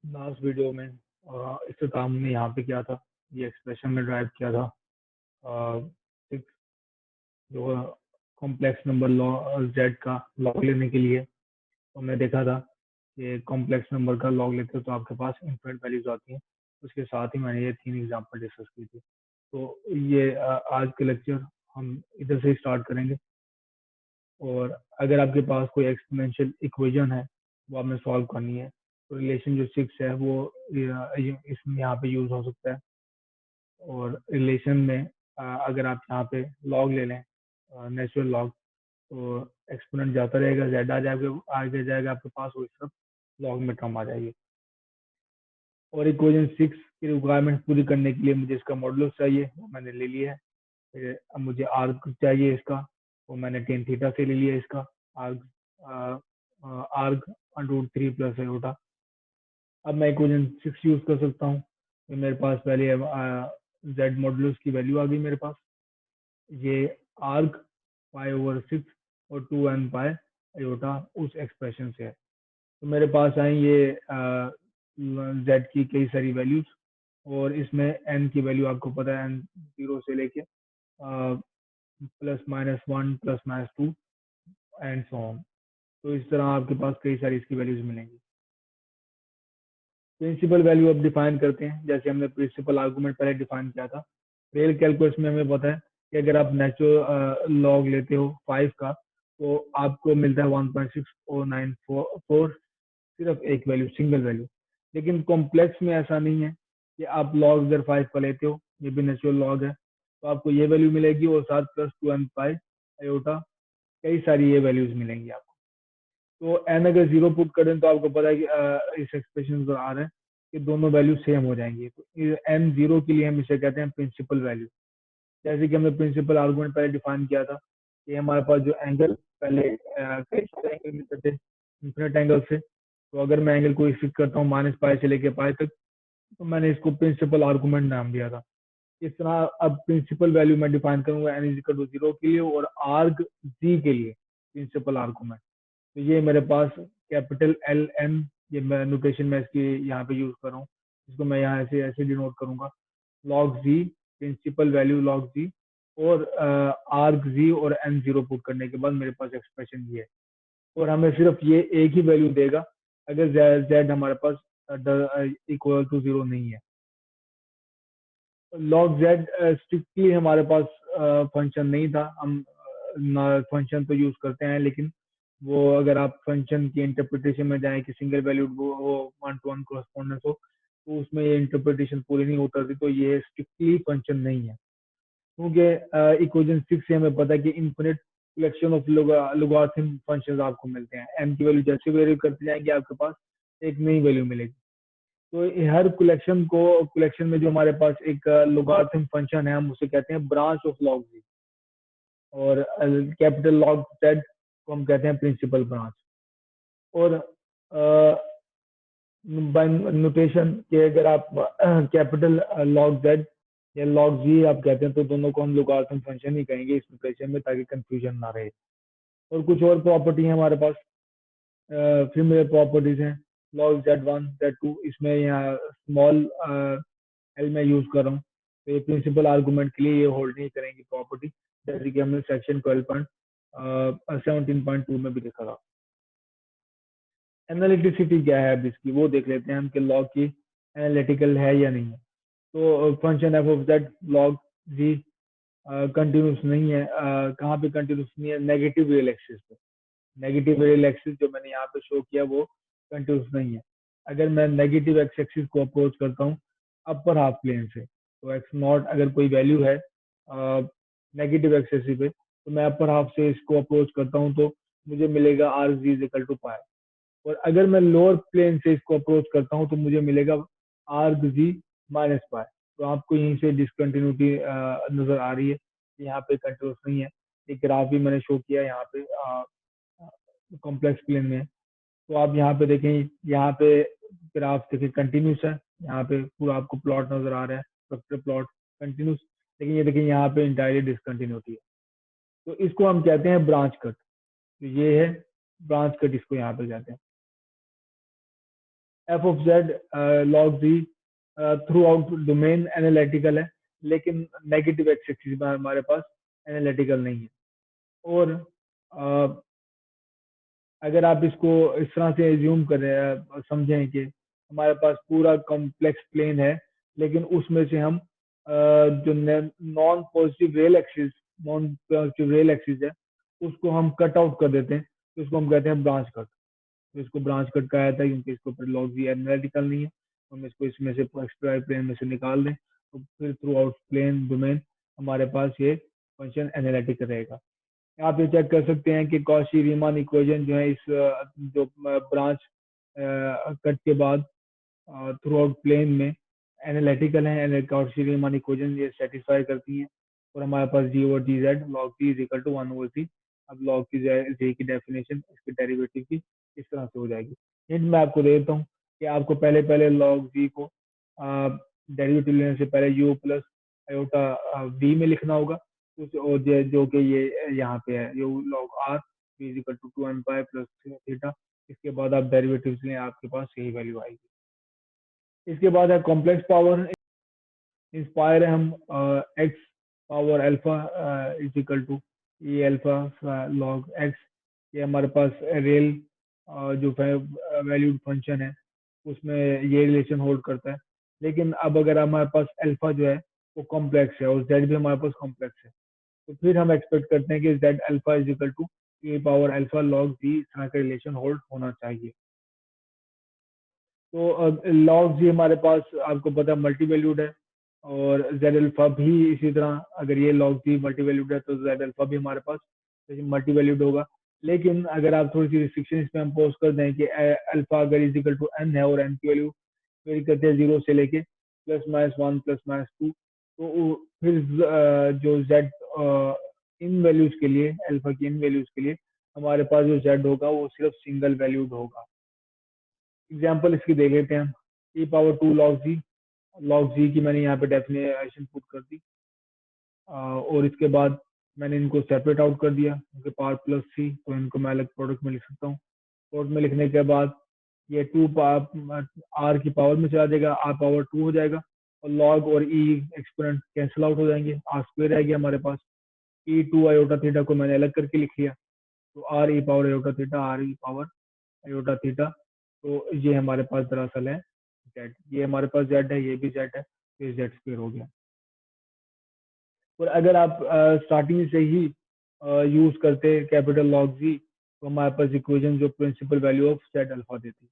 Last video में इससे काम हमने यहाँ पे किया था, ये एक्सप्रेशन में ड्राइव किया था। सिक्स जो कॉम्प्लेक्स नंबर लॉग जेड का लॉग लेने के लिए, तो हमने देखा था कि कॉम्प्लेक्स नंबर का लॉग लेते हो तो आपके पास इनफिनिट वैल्यूज आती हैं। उसके साथ ही मैंने ये 3 एग्जाम्पल डिस्कस की थी। तो ये आज के लेक्चर हम इधर से स्टार्ट करेंगे। और अगर आपके पास कोई एक्सपोनेंशियल इक्वेशन है वो आपने सॉल्व करनी है, तो रिलेशन जो 6 है वो इसमें यहाँ पे यूज हो सकता है। और रिलेशन में अगर आप यहाँ पे लॉग ले लें, नेचुरल लॉग, तो एक्सपोनेंट जाता रहेगा, जेड आ जाएगा, आगे जाएगा आपके पास, वो इस तरफ लॉग में टर्म आ जाएगी। और इक्वेशन 6 की रिक्वायरमेंट पूरी करने के लिए मुझे इसका मॉडुलस चाहिए, वो मैंने ले लिया है। फिर अब मुझे आर्ग चाहिए इसका, वो मैंने टेन थीटा से ले लिया इसका। आर्ग आर्ग √3 प्लस आयोटा। अब मैं इक्वेशन 6 यूज कर सकता हूँ। तो मेरे पास पहले जेड मॉडुलस की वैल्यू आ गई मेरे पास। ये आर्ग π/6 और 2n पाई आयोटा उस एक्सप्रेशन से है। तो मेरे पास आई ये जेड की कई सारी वैल्यूज, और इसमें एन की वैल्यू आपको पता है, एन 0 से लेके +-1 +-2 एंड सो ऑन। तो इस तरह आपके पास कई सारी इसकी वैल्यूज मिलेंगी। प्रिंसिपल वैल्यू अब डिफाइन करते हैं, जैसे हमने प्रिंसिपल आर्गुमेंट पहले डिफाइन किया था। रियल कैलकुलस में हमें पता है कि अगर आप नेचुरल लॉग लेते हो 5 का, तो आपको मिलता है 1.6094, सिर्फ एक वैल्यू, सिंगल वैल्यू। लेकिन कॉम्प्लेक्स में ऐसा नहीं है कि आप लॉग अगर 5 का लेते हो, ये भी नेचुरल लॉग है, तो आपको ये वैल्यू मिलेगी और साथ +2n पाई आयोटा कई सारी ये वैल्यूज मिलेंगी आपको। तो एन अगर 0 पुट करें तो आपको पता है कि इस एक्सप्रेशन पर आ रहा है कि दोनों वैल्यू सेम हो जाएंगी। तो एन 0 के लिए हम इसे कहते हैं प्रिंसिपल वैल्यू। जैसे कि हमने प्रिंसिपल आर्गुमेंट पहले डिफाइन किया था कि हमारे पास जो एंगल पहले कई सारे एंगल मिलते थे इंफिनिट एंगल से। तो अगर मैं एंगल को फिक्स करता हूँ -π से लेके π तक, तो मैंने इसको प्रिंसिपल आर्गुमेंट नाम दिया था। इस तरह अब प्रिंसिपल वैल्यू मैं डिफाइन करूंगा n = 0 के लिए और आर्ग जी के लिए प्रिंसिपल आर्गुमेंट। तो ये मेरे पास कैपिटल एल एन, ये मैं नोटेशन में इसकी यहाँ पे यूज कर रहा हूँ, इसको मैं यहाँ ऐसे ऐसे डिनोट करूंगा, log G, principal value log G, और आर्ग जी और एन 0 पुट करने के बाद मेरे पास एक्सप्रेशन ये है। और हमें सिर्फ ये एक ही वैल्यू देगा अगर जेड हमारे पास = 0 नहीं है। लॉग जेड स्ट्रिक्टली हमारे पास फंक्शन नहीं था, हम फंक्शन तो यूज करते हैं, लेकिन वो अगर आप फंक्शन की इंटरप्रिटेशन में जाएं कि सिंगल वैल्यूड वो 1-to-1 कॉरेस्पॉन्डेंस हो, तो उसमें ये इंटरप्रिटेशन पूरी नहीं होता थी। तो ये स्ट्रिक्टली फंक्शन नहीं है, क्योंकि इक्वेशन 6 से हमें पता है कि infinite collection of logarithm functions आपको मिलते हैं। एन की वैल्यू जैसे वेरी करते जाएंगे आपके पास एक नई वैल्यू मिलेगी। तो हर कलेक्शन में जो हमारे पास एक लोगारिथम फंक्शन है, हम उसे कहते हैं ब्रांच ऑफ लॉग जी, और कैपिटल लॉग जेड को हम कहते हैं प्रिंसिपल ब्रांच। और बाय नोटेशन के अगर आप कैपिटल लॉग जेड या लॉग जी आप कहते हैं, तो दोनों को हम लोगारिथम फंक्शन ही कहेंगे इस नोटेशन में, ताकि कंफ्यूजन ना रहे। और कुछ और प्रॉपर्टी है हमारे पास, फिर प्रॉपर्टीज हैं लॉग Z1 Z2, इसमें यहाँ स्मॉल एल में यूज कर रहा हूँ। तो ये प्रिंसिपल आर्गुमेंट के लिए ये होल्ड नहीं करेंगी प्रॉपर्टी, जैसे कि हमने सेक्शन 17.2 में भी देखा था। एनालिटिसिटी क्या है अब इसकी, वो देख लेते हैं हम कि लॉग की एनालिटिकल है या नहीं है। तो function F of Z log ji continuous नहीं है। कहाँ पे कंटिन्यूस नहीं है? नेगेटिव रियल एक्सिस पे। नेगेटिव रियल एक्सिस जो मैंने यहाँ पे शो किया वो कंटिन्यूस नहीं है। अगर मैं नेगेटिव एक्स एक्सिस को अप्रोच करता हूँ अपर हाफ प्लेन से, तो एक्स नॉट अगर कोई वैल्यू है नेगेटिव एक्सिस पे, तो मैं अपर हाफ से इसको अप्रोच करता हूँ, तो मुझे मिलेगा R G is equal to pi. और अगर मैं लोअर प्लेन से इसको अप्रोच करता हूँ तो मुझे मिलेगा आर्ग जी माइनस पाई। तो आपको यहीं से डिसकंटिन्यूटी नजर आ रही है, यहाँ पे कंटिन्यूस नहीं है। एक ग्राफ भी मैंने शो किया यहाँ पे कॉम्प्लेक्स प्लेन में। तो आप यहाँ पे देखें, यहाँ पे ग्राफ देखिए कंटिन्यूस है, यहाँ पे पूरा आपको प्लॉट नजर आ रहा है, स्ट्रक्चर प्लॉट कंटिन्यूस। लेकिन ये देखिए यहाँ पे इंटायरली डिसकंटिन्यूटी है, तो इसको हम कहते हैं ब्रांच कट। तो ये है ब्रांच कट, इसको यहाँ पे कहते हैं। F of Z log ji through out domain analytical है, लेकिन नेगेटिव एक्स एक्सिस में हमारे पास एनालिटिकल नहीं है। और अगर आप इसको इस तरह से एज्यूम करें, समझें कि हमारे पास पूरा कॉम्प्लेक्स प्लेन है, लेकिन उसमें से हम जो नॉन पॉजिटिव रियल एक्सिस है उसको हम कट आउट कर देते हैं, तो उसको हम कहते हैं ब्रांच कट। तो इसको ब्रांच कट कहा जाता है क्योंकि इसके ऊपर लॉग जी एनालिटिकल नहीं है। हम इसको इसमें से एक्सट्रा प्लेन में से निकाल दें, तो फिर थ्रू आउट प्लेन डोमेन हमारे पास ये फंक्शन एनालिटिकल रहेगा। आप ये चेक कर सकते हैं कि कॉशी रीमान इक्वेशन जो है इस जो ब्रांच कट के बाद थ्रू आउट प्लेन में एनालिटिकल है, कॉशी रीमान इक्वेशन ये सेटिस्फाई करती हैं। और हमारे पास G over G Z log G is equal to 1/3। अब लॉग की जे की डेफिनेशन इसके डेरिवेटिव की इस तरह से हो जाएगी। हिंट मैं आपको दे देता हूँ कि आपको पहले पहले लॉग जी को डेरिवेटिव लेने से पहले यू प्लस आयोटा वी में लिखना होगा। कुछ और जो कि ये यहाँ पे है u log r is equal to 2n pi plus theta. इसके बाद आप डेरिवेटिव्स लें, आपके पास यही वैल्यू आएगी। इसके बाद है कॉम्प्लेक्स पावर इंस्पायर है हम x power alpha is equal to ये अल्फा लॉग एक्स। ये हमारे पास रियल जो वैल्यूड फंक्शन है उसमें ये रिलेशन होल्ड करता है। लेकिन अब अगर हमारे पास अल्फा जो है वो कॉम्प्लेक्स है और जेड भी हमारे पास कॉम्प्लेक्स है, तो फिर हम एक्सपेक्ट करते हैं कि z alpha is equal to a power alpha log G इस तरह का रिलेशन होल्ड होना चाहिए। तो लॉग जी हमारे पास आपको पता है मल्टी वैल्यूड है, और जेड अल्फा भी इसी तरह। अगर ये लॉग जी मल्टी वैल्यूड है तो जेड अल्फा भी हमारे पास मल्टी वैल्यूड होगा। लेकिन अगर आप थोड़ी सी रिस्ट्रिक्शन इसमें इम्पोज कर दें कि अल्फा अगर इज इक्वल टू एन है और एन की वैल्यू वेरी करते हैं 0 से लेके +-1 +-2, तो फिर जो जेड इन वैल्यूज के लिए अल्फा की इन वैल्यूज के लिए हमारे पास जो जेड होगा वो सिर्फ सिंगल वैल्यूड होगा। एग्जाम्पल इसकी देख लेते हैं हम। ई पावर 2 लॉग जी की मैंने यहाँ पे डेफिनेशन पुट कर दी, और इसके बाद मैंने इनको सेपरेट आउट कर दिया क्योंकि पावर प्लस थी तो इनको मैं अलग प्रोडक्ट में लिख सकता हूँ। प्रोडक्ट में लिखने के बाद ये 2 आर की पावर में चला जाएगा, आर पावर 2 हो जाएगा, और लॉग और ई एक्सपोनेंट कैंसिल आउट हो जाएंगे, आर स्क्वायर रह गया हमारे पास। ई 2 आयोटा थीटा को मैंने अलग करके लिख लिया, तो R E power iota theta, R E power iota theta. तो ये हमारे पास दरअसल है जेड, ये हमारे पास जेड है, ये भी जेड है, तो ये जेड स्क्वायर हो गया। और अगर आप स्टार्टिंग से ही यूज करते कैपिटल लॉग जी, तो हमारे पास इक्वेशन जो principal value of z alpha देती है।